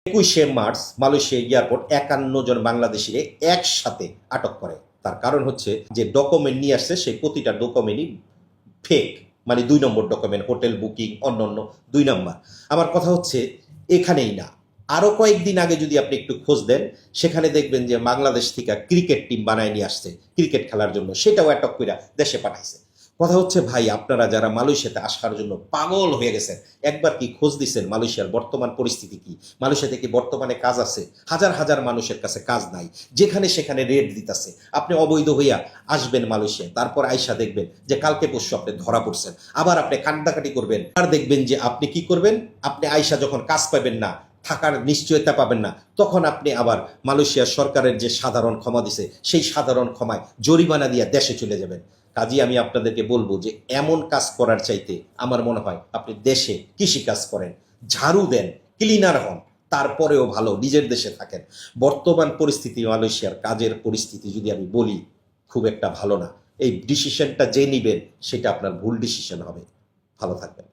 21 March Malaysia airport 51 জন বাংলাদেশিরে একসাথে আটক করে। তার কারণ হচ্ছে যে ডকুমেন্ট নিয়ে আসছে, সেই প্রতিটা ডকুমেন্টই ফেক, মানে 2 নম্বর ডকুমেন্ট, হোটেল বুকিং অন্য 2 নম্বর। আমার কথা হচ্ছে এখানেই না, আরো কয়েকদিন আগে যদি আপনি একটু খোঁজ দেন, সেখানে দেখবেন যে বাংলাদেশ থেকে ক্রিকেট টিম বানায় নিয়ে আসছে ক্রিকেট খেলার জন্য, সেটাও অ্যাটক করে দেশে পাঠাইছে। কথা হচ্ছে ভাই, আপনারা যারা মালয়েশিয়াতে আসার জন্য পাগল হয়ে গেছেন, একবার কি খোঁজ দিচ্ছেন মালয়েশিয়ার বর্তমান পরিস্থিতি কি? মালয়েশিয়াতে কি বর্তমানে কাজ আছে? হাজার হাজার মানুষের কাছে কাজ নাই, যেখানে সেখানে রেট দিতেছে। আপনি অবৈধ হইয়া আসবেন মালয়েশিয়ায়, তারপর আইসা দেখবেন যে কালকে পরশু আপনি ধরা পড়ছেন, আবার আপনি কান্দাকাটি করবেন, আর দেখবেন যে আপনি কি করবেন, আপনি আইসা যখন কাজ পাবেন না, থাকার নিশ্চয়তা পাবেন না, তখন আপনি আবার মালয়েশিয়া সরকারের যে সাধারণ ক্ষমা দিছে, সেই সাধারণ ক্ষমায় জরিমানা দিয়ে দেশে চলে যাবেন। কাজী আমি আপনাদেরকে বলবো যে এমন কাজ করার চাইতে আমার মনে হয় আপনি দেশে কৃষি কাজ করেন, ঝাড়ু দেন, ক্লিনার হন, তারপরেও ভালো নিজের দেশে থাকেন। বর্তমান পরিস্থিতি মালয়েশিয়ার কাজের পরিস্থিতি যদি আমি বলি, খুব একটা ভালো না। এই ডিসিশনটা যে নিবেন সেটা আপনার ভুল ডিসিশন হবে। ভালো থাকবেন।